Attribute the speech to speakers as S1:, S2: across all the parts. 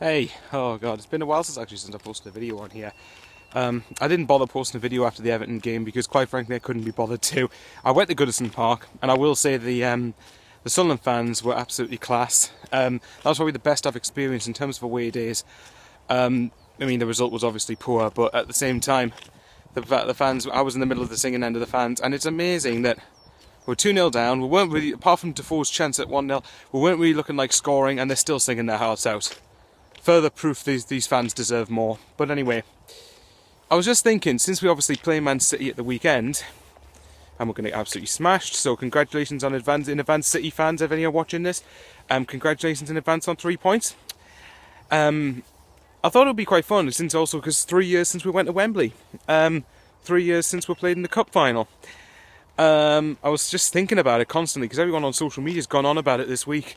S1: Hey, oh god, it's been a while since I posted a video on here. I didn't bother posting a video after the Everton game because, quite frankly, I couldn't be bothered to. I went to Goodison Park, and I will say the Sunderland fans were absolutely class. That was probably the best I've experienced in terms of away days. I mean, the result was obviously poor, but at the same time, the fans, I was in the middle of the singing end of the fans, and it's amazing that we're 2-0 down. We weren't really, apart from Defoe's chance at 1-0, we weren't really looking like scoring, and they're still singing their hearts out. Further proof these fans deserve more. But anyway, I was just thinking, since we obviously play Man City at the weekend, and we're going to get absolutely smashed, so congratulations in advance City fans, if any are watching this. Congratulations in advance on 3 points. I thought it would be quite fun, since also because 3 years since we went to Wembley. 3 years since we played in the cup final. I was just thinking about it constantly, because everyone on social media has gone on about it this week.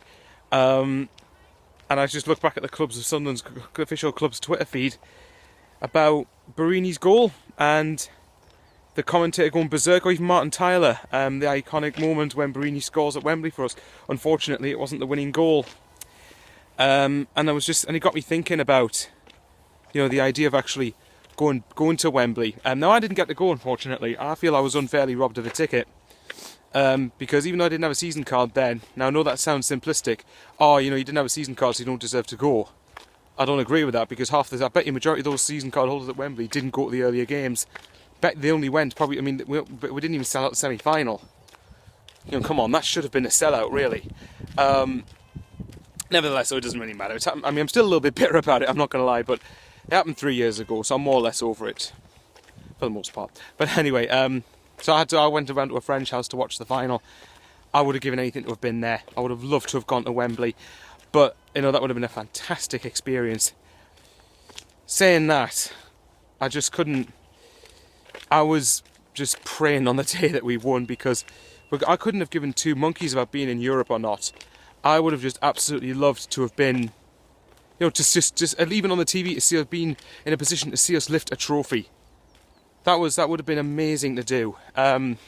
S1: And I just looked back at the clubs of Sunderland's official club's Twitter feed about Borini's goal and the commentator going berserk, or even Martin Tyler, the iconic moment when Borini scores at Wembley for us. Unfortunately, it wasn't the winning goal. And it got me thinking about, the idea of actually going to Wembley. Now, I didn't get to go, unfortunately. I feel I was unfairly robbed of a ticket. Because even though I didn't have a season card then, now I know that sounds simplistic, you didn't have a season card so you don't deserve to go. I don't agree with that, because I bet you majority of those season card holders at Wembley didn't go to the earlier games. Bet they only went, probably, we didn't even sell out the semi-final. Come on, that should have been a sellout, really. Nevertheless, so it doesn't really matter. I'm still a little bit bitter about it, I'm not going to lie, but it happened 3 years ago, so I'm more or less over it, for the most part. But anyway, so I went around to a friend's house to watch the final. I would have given anything to have been there. I would have loved to have gone to Wembley. But, that would have been a fantastic experience. Saying that, I just couldn't... I was just praying on the day that we won, because I couldn't have given two monkeys about being in Europe or not. I would have just absolutely loved to have been... just even on the TV, to see us being in a position to see us lift a trophy. That would have been amazing to do. And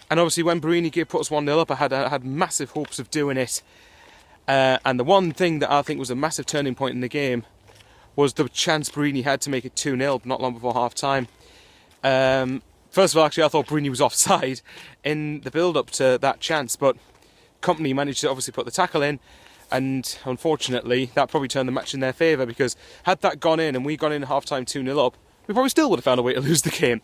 S1: obviously when Borini put us 1-0 up, I had massive hopes of doing it. And the one thing that I think was a massive turning point in the game was the chance Borini had to make it 2-0 not long before half-time. First of all, actually, I thought Borini was offside in the build-up to that chance, but Company managed to obviously put the tackle in, and unfortunately that probably turned the match in their favour, because had that gone in and we gone in half-time 2-0 up, we probably still would have found a way to lose the game.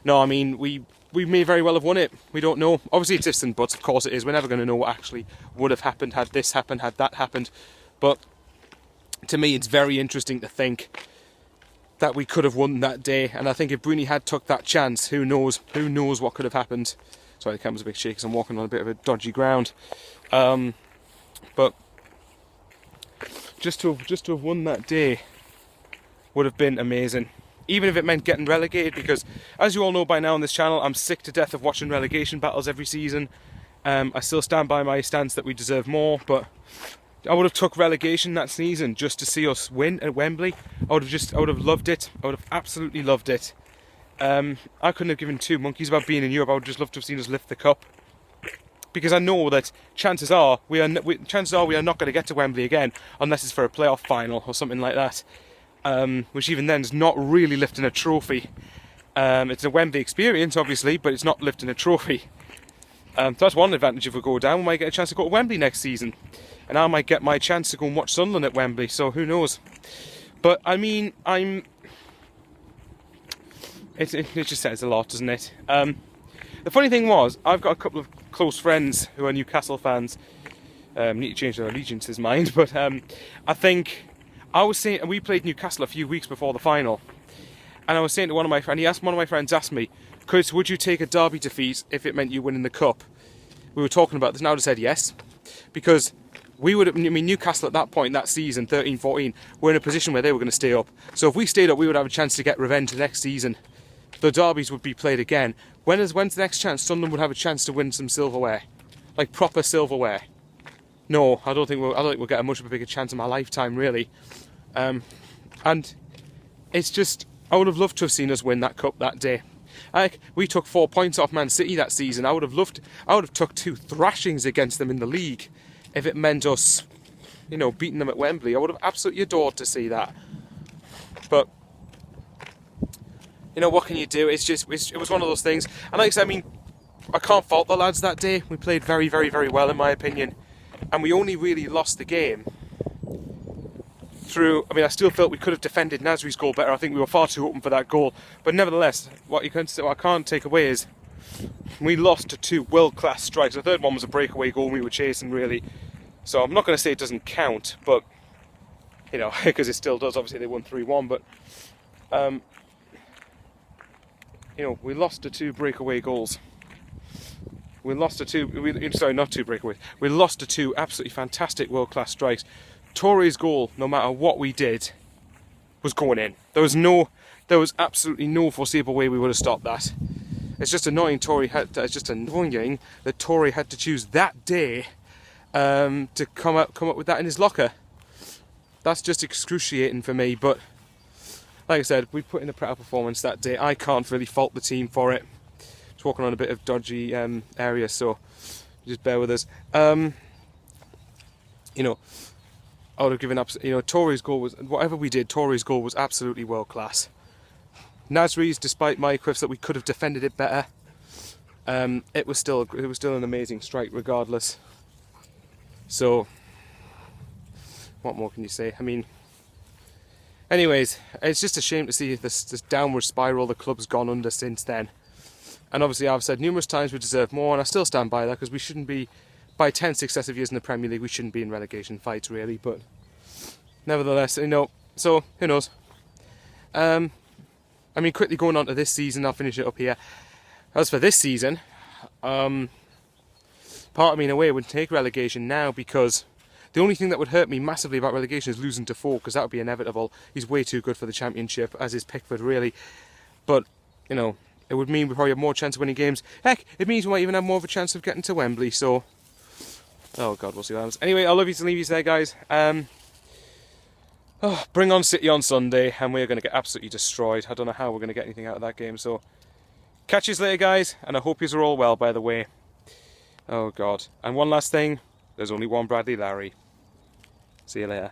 S1: No, I mean, we may very well have won it. We don't know. Obviously it's ifs and buts, of course it is. We're never going to know what actually would have happened had this happened, had that happened. But to me, it's very interesting to think that we could have won that day. And I think if Bruni had took that chance, who knows what could have happened. Sorry, the camera's a bit shaky because I'm walking on a bit of a dodgy ground. But just to have won that day would have been amazing. Even if it meant getting relegated, because as you all know by now on this channel, I'm sick to death of watching relegation battles every season. I still stand by my stance that we deserve more, but I would have took relegation that season just to see us win at Wembley. I would have loved it. I would have absolutely loved it. I couldn't have given two monkeys about being in Europe. I would just love to have seen us lift the cup, because I know that chances are we are not going to get to Wembley again unless it's for a playoff final or something like that. Which even then is not really lifting a trophy. It's a Wembley experience, obviously, but it's not lifting a trophy. So that's one advantage. If we go down, we might get a chance to go to Wembley next season, and I might get my chance to go and watch Sunderland at Wembley, so who knows. But I mean, it just says a lot, doesn't it? The funny thing was, I've got a couple of close friends who are Newcastle fans. Need to change their allegiances, mind, but I think... I was saying, we played Newcastle a few weeks before the final, and I was saying to one of my friends, one of my friends asked me, Chris, would you take a derby defeat if it meant you winning the cup? We were talking about this, and I would have said yes, because Newcastle at that point, that season, 13-14, were in a position where they were going to stay up. So if we stayed up, we would have a chance to get revenge the next season. The derbies would be played again. When's the next chance Sunderland would have a chance to win some silverware? Like proper silverware? No, I don't think we'll get a much of a bigger chance in my lifetime, really. And it's just, I would have loved to have seen us win that cup that day. We took 4 points off Man City that season. I would have took 2 thrashings against them in the league if it meant us you know, beating them at Wembley. I would have absolutely adored to see that. But, you know, what can you do? It's just, it was one of those things. And like I said, I mean, I can't fault the lads that day. We played very, very, very well, in my opinion. And we only really lost the game through, I mean, I still felt we could have defended Nasri's goal better. I think we were far too open for that goal. But nevertheless, what I can't take away is we lost to 2 world-class strikes. The third one was a breakaway goal we were chasing, really. So I'm not going to say it doesn't count, but, you know, because it still does. Obviously, they won 3-1, but, you know, we lost to 2 breakaway goals. We lost to 2, sorry, not 2 breakaways. We lost to 2 absolutely fantastic world-class strikes. Torre's goal, no matter what we did, was going in. There was absolutely no foreseeable way we would have stopped that. It's just annoying it's just annoying that Torre had to choose that day to come up with that in his locker. That's just excruciating for me, but like I said, we put in a better performance that day. I can't really fault the team for it. Just walking on a bit of dodgy area, so just bear with us. You know, I would have given up. You know, Torre's goal was, whatever we did, Torre's goal was absolutely world class. Nasri's, despite my quips that we could have defended it better, it was still an amazing strike regardless. So, what more can you say? I mean, anyways, it's just a shame to see this downward spiral the club's gone under since then. And obviously, I've said numerous times we deserve more, and I still stand by that, because we shouldn't be, by 10 successive years in the Premier League, we shouldn't be in relegation fights, really. But nevertheless, you know, so who knows? I mean, quickly going on to this season, I'll finish it up here. As for this season, part of me in a way would take relegation now, because the only thing that would hurt me massively about relegation is losing to Folk, because that would be inevitable. He's way too good for the Championship, as is Pickford, really. But, you know, it would mean we probably have more chance of winning games. Heck, it means we might even have more of a chance of getting to Wembley, so... Oh, God, we'll see what happens. Anyway, I'll love you to leave you there, guys. Bring on City on Sunday, and we're going to get absolutely destroyed. I don't know how we're going to get anything out of that game, so... Catch you later, guys, and I hope you're all well, by the way. Oh, God. And one last thing, there's only one Bradley Larry. See you later.